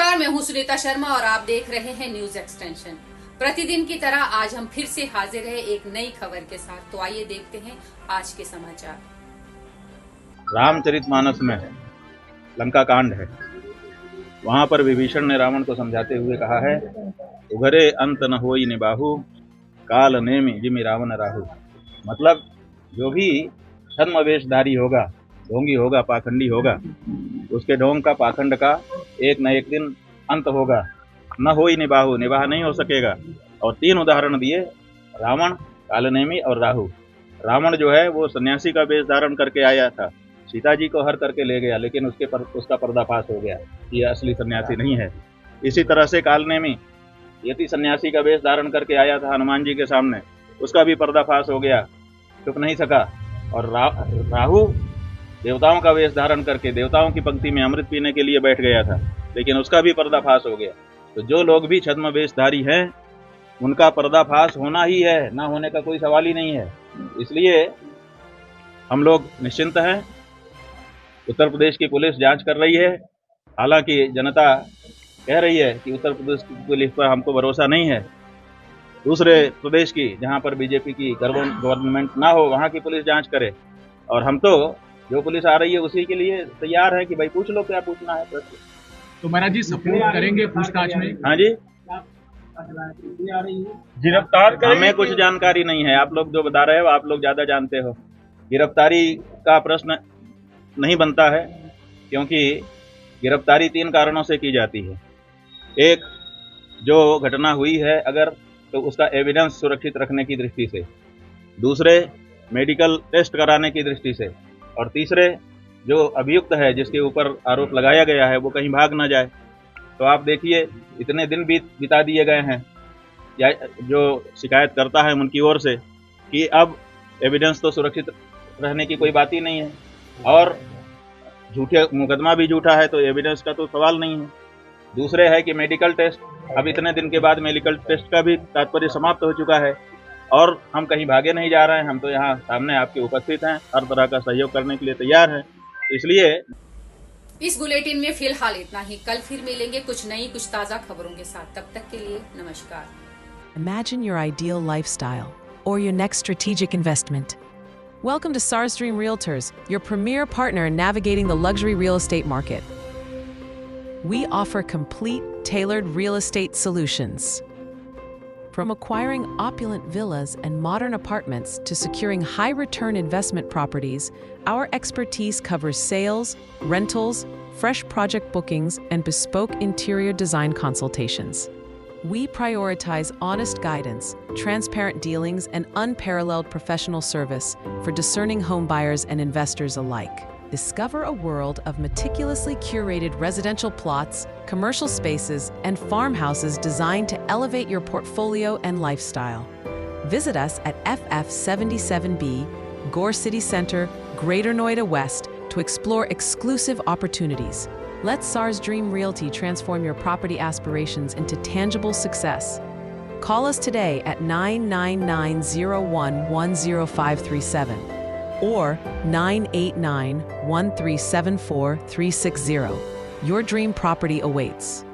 नमस्कार, मैं हूं सुनीता शर्मा और आप देख रहे हैं न्यूज एक्सटेंशन। प्रतिदिन की तरह आज हम फिर से हाजिर हैं एक नई खबर के साथ। तो आइए देखते हैं आज के समाचार। रामचरितमानस में है, लंका कांड है। वहां पर विभीषण ने रावण को समझाते हुए कहा है, उघरे अंत न होई निबाहु, काल नेमि जिमि रावण राहु। मतलब जो भी छद्म वेशधारी होगा, ढोंगी होगा, पाखंडी होगा, उसके ढोंग का, पाखंड का एक न एक दिन अंत होगा। न होई निबाहु, निबाह नहीं हो सकेगा। और 3 उदाहरण दिए, रावण, कालनेमी और राहु। रावण जो है वो सन्यासी का वेश धारण करके आया था, सीता जी को हर करके ले गया, लेकिन उसका पर्दाफाश हो गया, ये असली सन्यासी नहीं है। इसी तरह से कालनेमी यति सन्यासी का वेश धारण करके आया था हनुमान जी के सामने, उसका भी पर्दाफाश हो गया, चुप नहीं सका। और राहु देवताओं का वेश धारण करके देवताओं की पंक्ति में अमृत पीने के लिए बैठ गया था, लेकिन उसका भी पर्दाफाश हो गया। तो जो लोग भी छद्म वेशधारी हैं, उनका पर्दाफाश होना ही है, ना होने का कोई सवाल ही नहीं है। इसलिए हम लोग निश्चिंत हैं। उत्तर प्रदेश की पुलिस जांच कर रही है। हालांकि जनता कह रही है कि उत्तर प्रदेश की पुलिस पर हमको भरोसा नहीं है। दूसरे प्रदेश की, जहां पर बीजेपी की गवर्नमेंट ना हो, वहां की पुलिस जांच करे। और हम तो जो पुलिस आ रही है उसी के लिए तैयार है कि भाई पूछ लो क्या पूछना है प्रश्न। तो महाराज जी सपोर्ट करेंगे पूछताछ में? हाँ जी, गिरफ्तार हमें कुछ जानकारी नहीं है। आप लोग जो बता रहे हो, आप लोग ज्यादा जानते हो। गिरफ्तारी का प्रश्न नहीं बनता है, क्योंकि गिरफ्तारी 3 कारणों से की जाती है। एक, जो घटना हुई है अगर, तो उसका एविडेंस सुरक्षित रखने की दृष्टि से। दूसरे, मेडिकल टेस्ट कराने की दृष्टि से। और तीसरे, जो अभियुक्त है जिसके ऊपर आरोप लगाया गया है वो कहीं भाग ना जाए। तो आप देखिए, इतने दिन बिता दिए गए हैं या जो शिकायत करता है उनकी ओर से कि अब एविडेंस तो सुरक्षित रहने की कोई बात ही नहीं है, और झूठे मुकदमा भी झूठा है तो एविडेंस का तो सवाल नहीं है। दूसरे है कि मेडिकल टेस्ट, अब इतने दिन के बाद मेडिकल टेस्ट का भी तात्पर्य समाप्त हो चुका है, और हम कहीं भागे नहीं जा रहे हैं। हम तो यहाँ सामने आपके उपस्थित हैं, हर तरह का सहयोग करने के लिए तैयार हैं। इसलिए इस बुलेटिन में फिलहाल इतना ही। कल फिर मिलेंगे कुछ नई, कुछ ताजा खबरों के साथ। तब तक के लिए नमस्कार। Imagine your ideal lifestyle or your next strategic investment. Welcome to SARS Dream Realtors, your premier partner in navigating the luxury real estate market. We offer complete, tailored real estate solutions. From acquiring opulent villas and modern apartments to securing high-return investment properties, our expertise covers sales, rentals, fresh project bookings, and bespoke interior design consultations. We prioritize honest guidance, transparent dealings, and unparalleled professional service for discerning home buyers and investors alike. Discover a world of meticulously curated residential plots, commercial spaces, and farmhouses designed to elevate your portfolio and lifestyle. Visit us at FF77B, Gore City Center, Greater Noida West, to explore exclusive opportunities. Let SARS Dream Realty transform your property aspirations into tangible success. Call us today at 999-01-10537 or 989-1374-360. Your dream property awaits.